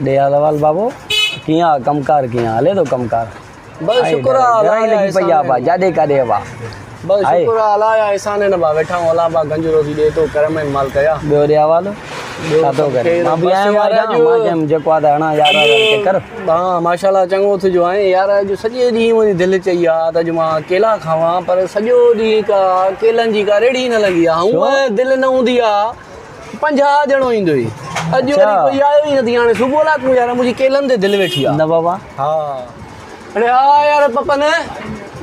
दयालवाल बाबू किया कमकार किया हले तो कमकार बस शुक्र अल्लाह लगी पया बा जादे का देवा बस शुक्र अल्लाह या एहसान न बा बैठा ओला बा गंज रोटी दे तो करम में माल कया बेओ दयावाल सातो करे मां भी आया मां जम जको आदा हणा यार के कर हां माशाल्लाह चंगो थ जो है यार जो सजे दी मुझी दिल चाहिया त जो मां केला खावा पर सजो दी का केलन जी का रेड़ी न लगी आ हूं दिल न हुंदी आ 50 जणो इंदो ही अज वरी कोई आयो ही नथी हाणे सुबह ला तू यार मुझी केलन दे दिल वेठी आ न बाबा हां अरे हां यार पपन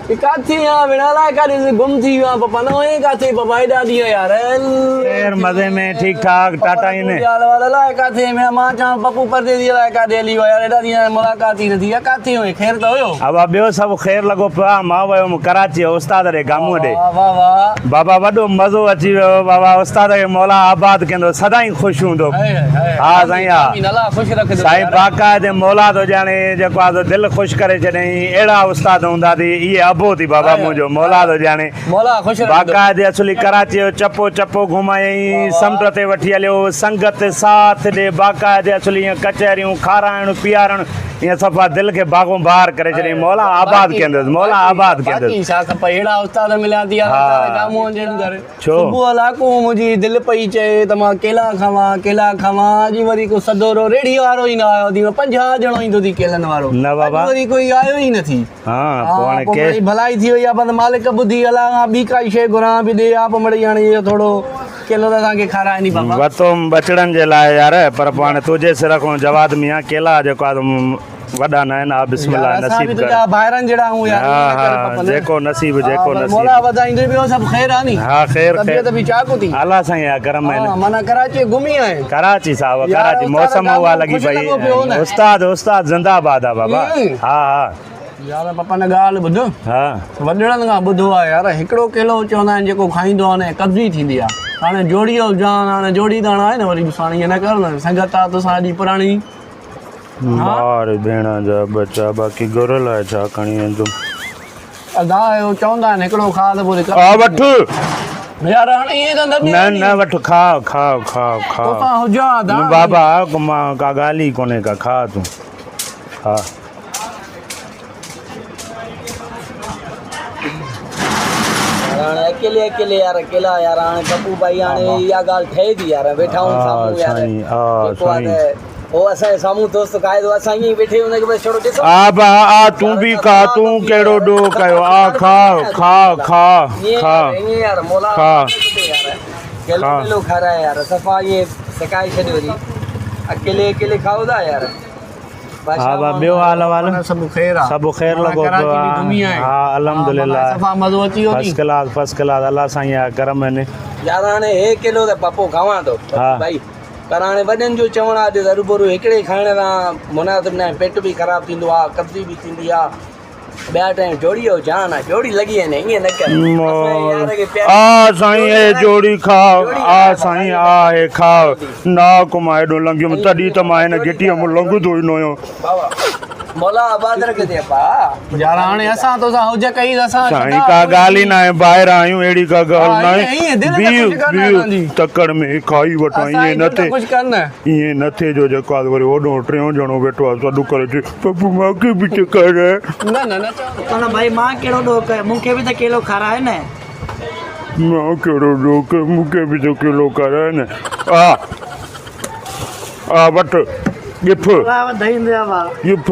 काथी आ बिनाला का गुम थी आ पापा न ए काथी पापा एडा दिया यार यार मजे में ठीक ठाक टाटा इने यार वाला ला काथी मैं मां चा पप्पू पर दे दिया का दे ली यार एडा दिया मुलाकात ही नथी काथी हो खैर तो हो अब बेओ सब खैर लगो पा मां वयो कराची उस्ताद रे गामो दे वाह वाह बाबा वडो मजो अची वियो बाबा उस्ताद के मौला आबाद केंदो सदाई खुश हुंदो हां साईं नला खुश रख दे साईं बाका दे मौला तो जाने जको आ दिल खुश करे छडई एड़ा उस्ताद हुंदा थी ये अबो थी बाबा मुझो मौला तो जाने मौला खुश रख बाका दे असली कराची चप्पो चप्पो घुमाई समुद्र ते वठी हलियो संगत साथ दे बाका दे असली कचहरियों खाराइण पियारण ये सफा दिल के बागों बाहर करे छडई मौला आबाद केंदो मौला आबाद केंदो बाकी सा खप एड़ा उस्ताद मिला दिया गामो जे घर छो सुबह लाको मुझी दिल पई चे त मां केला खावा जी वरी को सदोरो रेडी वारो ही ना आयो दी 50 जणो इंदो दी केलन वारो न बाबा वरी कोई आयो ही नथी हां कोने के भलाई थी हुई बंद मालिक बुद्धि अला बी काई शे गुरा भी दे आप मड़ी हाणे ये थोड़ो केलो ता के खारा नहीं बाबा वतो बचड़न जे लाए यार पर पाने तुझे से रखो जवाद मियां केला जेको वडा न ना बिस्मिल्लाह नसीब कर बाहरन जेड़ा हूं यार हां जेको नसीब मोला वदाइंदे भी सब खैर आनी हां खैर तबीयत भी चाको थी अल्लाह साईं या करम है माना कराची घूमी आए कराची साहब कराची मौसम हुआ लगी भाई उस्ताद जिंदाबाद आ बाबा हां हां यार पापा ने गाल बुध हां वडड़न का बुधो आ यार एकड़ो केलो चोंदा जेको खाइंदो ने कब्जी थींदी आ हाने जोड़ियो जान हाने जोड़ी दाना है न वरी साणी न करन संगता तो साडी पुरानी मार भेणा जा बच्चा बाकी गोरल है छा कणी तुम अदा यो चोंदा ने एकड़ो खा तो पूरी आ वठ यार हाने ये तो न वठ खा तो हो जा दा बाबा का गाली कोने का खा तू खा अकेले यार अकेला यार हाणे पप्पू भाई हाणे या गाल ठे दी यार बैठा हूं सामू यार ओ असा सामू दोस्त काए दो असा ही बैठे उन के बस छोड़ो ॾिसो आ तू भी खा तू केड़ो डो कयो आ खा ये यार मोला खा केलो खा रहा है यार सफा ये सकाई छड्यो दी अकेले खाओ दा यार हां बा बेओ हाल वाल सब खैर लगो हां अल्हम्दुलिल्लाह सफा मजो अची होती फर्स्ट क्लास अल्लाह साईं या करम ने यार हाने 1 किलो दा पप्पो खावा तो भाई पर हाणे वॾनि जो चवण आहे ज़रूरु हिकिड़े खाइण सां मुनासिब न पेट बि ख़राबु थींदो आहे कब्ज़ी बि थींदी आहे ॿिया टाइम जोड़ी हो जान आहे जोड़ी लॻी वञे ईअं न कर आ साईं ए जोड़ी खाओ आ साईं आ हे खाओ ना कुमा एॾो लंघियुमि तॾहिं त मां हिन गिटीअ में लंघंदो ई न हुयो मौला आबाद रख दे पा यार हाणे असां तो सा हुज कई असां साईं का गाली ना है बाहर आयूं एड़ी का गाल ना है बी तकड़ में खाई वठो ये नथे कुछ करना ये नथे जो जको वरी ओडो ट्रियो जणो बैठो आ सडु करे पप्पू मां के भी कर न तो भाई मां केड़ो डो के मुखे भी त केलो खारा है न मां केड़ो डो के मुखे भी तो केलो खारा है न आ वट गिफ गिफ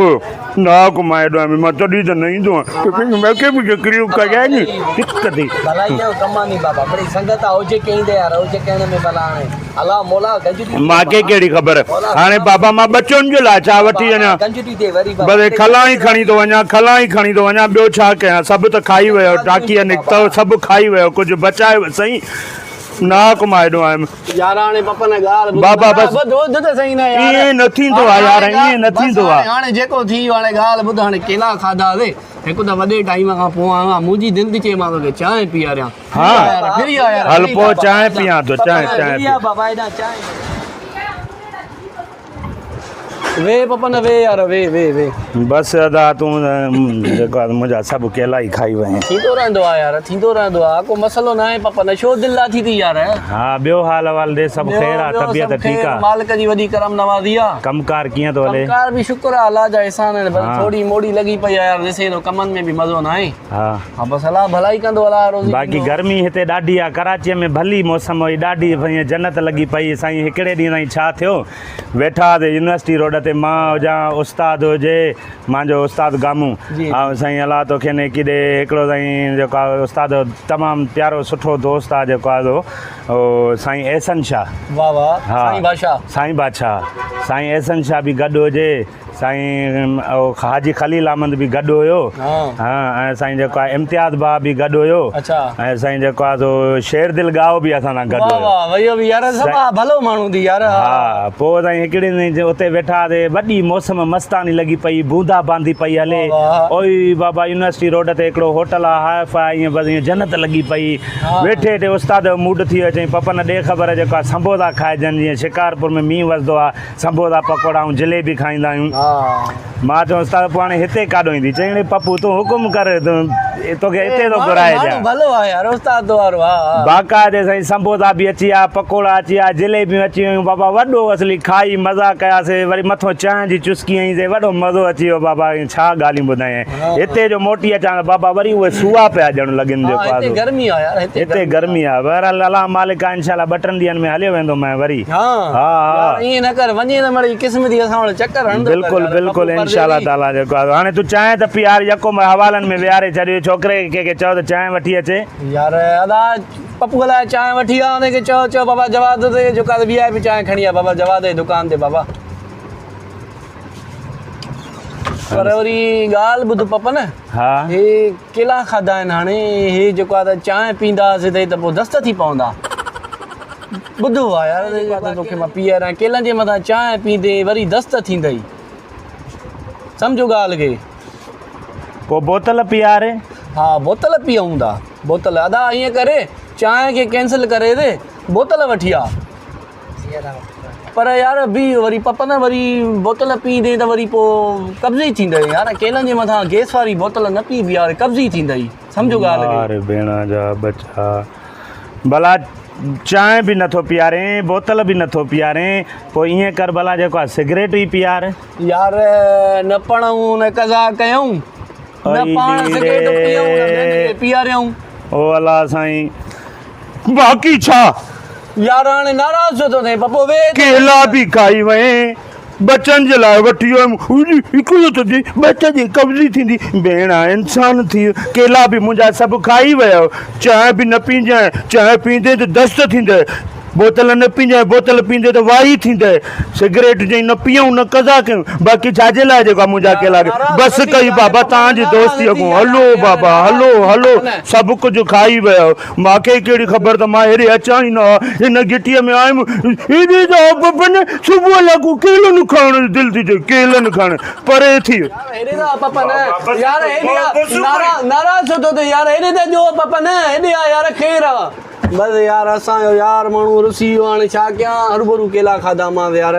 ना कुमाएडो मैं तड़ी तो नहीं दो क्योंकि मैं के भी करियो कया नहीं दिक्कत ही भलाई जो कमानी बाबा बड़ी संगत हो जे कहीं दे यार हो जे कहने में भला है अल्लाह मौला गंजटी मां के केड़ी खबर हाने बाबा मां बच्चन जो ला चा वठी वना गंजटी दे वरी बाबा बस खलाई खणी तो वना बियो छा कया सब तो खाई वयो टाकी निकतो सब खाई वयो कुछ बचाए सही ना कुमाएडो आम यार हाने पापा ने गाल बाबा बस बुध त सही ना यार ये नथी तो यार ये नथी तो हाने जेको थी वाले गाल बुध हाने केला खादा वे हिकु त वडे टाइम का पो आ मुजी दिल दी चे मां के चाय पिया रहा हां फिर यार हल पो चाय पिया तो चाय बाबा एडा चाय वे पापा ने वे यार वे बसि अदा तूं जेको आहे मुंहिंजा सभु केला ई खाई वई थींदो रहंदो आहे यार, थींदो रहंदो आहे, को मसलो न आहे पपा न, छो दिलि लाथी थी यार? हा ॿियो हाल अहवाल दे सभु ख़ैर आहे, तबियत ठीकु आहे? मालिक जी वॾी करम नवाज़ी आहे। कमकार कीअं थो हले? कमकार बि शुक्र आहे अल्लाह जा एहसान आहिनि, बस हा। थोड़ी मोड़ी लॻी पई आहे यार, ॾिसे थो कमनि में बि मज़ो न आहे। हा हा बसि अलाह भलाई कंदो, अलाह रोज़ी बाक़ी ॾींदो। गर्मी हिते ॾाढी आहे, कराचीअ में भली मौसम हुई ॾाढी, भई जन्नत लॻी पई। साईं हिकिड़े ॾींहं ताईं छा थियो, वेठा हुआसीं यूनिवर्सिटी रोड ते, मां हुजां, उस्तादु हुजे मुंहिंजो उस्तादु गामू, जी। ऐं साईं अलाह तोखे ने किॾे हिकिड़ो साईं जेको आहे उस्तादु तमामु प्यारो सुठो दोस्त आहे जेको आहे उहो साईं एहसन शाह। वाह वाह हा साईं बादशाह। साईं बादशाह, साईं एहसन शाह बि गॾु हुजे, साईं हाजी खलील अहमद बि गॾु हुयो। हा ऐं साईं जेको आहे इम्तियाज़ भाउ बि गॾु हुयो। अच्छा। ऐं साईं जेको आहे सो शेर दिल गाओ बि असां सां गॾु वाह हुयो। वाह वयो बि यार, सभु भलो माण्हू थी यार। हा पोइ साईं हिकिड़े ॾींहुं उते वेठा हुआसीं, वॾी मौसम मस्तानी लॻी पई, बूंदा बांदी पई हले। ओई बाबा यूनिवर्सिटी रोड ते हिकिड़ो होटल आहे, हाइफ आहे, ईअं बसि ईअं जन्नत लॻी पई। वेठे वेठे उस्ताद जो मूड थी वियो, चई पपन ॾे ख़बर जेको आहे संबोसा खाइजनि, जीअं शिकारपुर में मींहुं वसंदो आहे, संबोसा पकोड़ा ऐं जलेबी खाईंदा आहियूं। मां चयो उस्ताद पोइ हाणे हिते काॾो ईंदी? चई पप्पू तूं हुकुम कर, तोखे हिते थो घुराए ॾियां। भलो आहे यार उस्ताद वारो। बाक़ाइदे साईं संबोसा बि अची विया, पकोड़ा अची विया, जलेबियूं अची वियूं। बाबा वॾो असली खाई मज़ा कयासीं, वरी मथां चांहि जी चुस्की हईंसीं, वॾो मज़ो अची वियो। बाबा छा ॻाल्हियूं ॿुधायां, हिते जो मोटी अचां बाबा वरी उहे सुआ पिया ॼण लॻनि। जेको आहे गर्मी आहे यार, हिते गर्मी आहे। बहरहाल अलाह मालिक आहे, इंशाल्लाह 2-3 ॾींहंनि में हलियो वेंदो मैं वरी। हा हा ईअं न कर, वञे न मड़ी क़िस्मती असां वटि चक्कर हणंदो। बिल्कुलु बिल्कुलु इंशाल्लाह ताला जेको आहे। हाणे तूं चांहि त पी यार, यको हवालनि में विहारे छॾियो, छोकिरे खे चओ त चांहि वठी अचे यार। अदा पप्पू लाइ चांहि वठी आ, हुनखे चओ बाबा जवाद ते जेका VIP चांहि खणी आहे बाबा जवाद जी दुकान ते बाबा। पर वरी ॻाल्हि ॿुध पपन, हा हे केला खाधा आहिनि हाणे, हे जेको आहे त चांहि पींदासीं त पोइ दस्त थी पवंदा। ॿुधो आहे यार तोखे मां पीआरां, केलनि जे मथां चांहि पींदे वरी दस्त थींदई, सम्झो ॻाल्हि खे। पोइ बोतल पीआरे। हा बोतल पीऊं था, बोतल। अदा ईअं करे चांहि खे कैंसिल करे दे, बोतल वठी आ। पर यार बि वरी पपन वरी बोतल पींदे त वरी पोइ कब्ज़ी थींदई यार, केलनि जे मथां गैस वारी बोतल न पी बि यार, कब्ज़ी थींदई, सम्झो ॻाल्हि खे। अरे भेण जा बचा, भला चांहि बि नथो पीआरे, बोतल बि नथो पीआरे, पोइ ईअं कर भला जेको आहे सिगरेट ई पीआरे। यार न पढ़ूं न कज़ा कयूं, न पाण सिगरेट पीऊं न ॿियनि खे पीआरियूं। ओ अलाह साईं, बाक़ी छा यार हाणे नाराज़ छो थो थिए पप्पू? वे केला बि खाई वई, बचनि जे लाइ वठी वियुमि, हिकिड़ो त बच जी कब्ज़ी थींदी। भेण इंसान थी, केला बि मुंहिंजा सभु खाई वियो, चांहि बि न पीजांइ, चांहि पींदे त दस्त थींदे, बोतल न पीजांइ, बोतल पींदे त वाही थींदे, सिगरेट चई न पीऊं न कज़ा कयूं। बाक़ी छाजे लाइ जेको आहे मुंहिंजा केला बसि कई बाबा तव्हांजी दोस्ती अॻो। हलो बाबा हलो हलो, सभु कुझु खाई वियो, मूंखे कहिड़ी ख़बर त मां हेॾे अचां ई न, हिन गिटीअ में आयुमि, सुबुह लॻो केलनि खाइण दिलि थी थिए, केलनि खाइण परे थी। यार नाराज़ छो थो थिए यार? हेॾे त जो पपन, हेॾे आ यार, ख़ैर आहे बसि यार। असांजो यार माण्हू रुसी वियो, हाणे छा कयां, हरूभरू केला खाधा मां यार।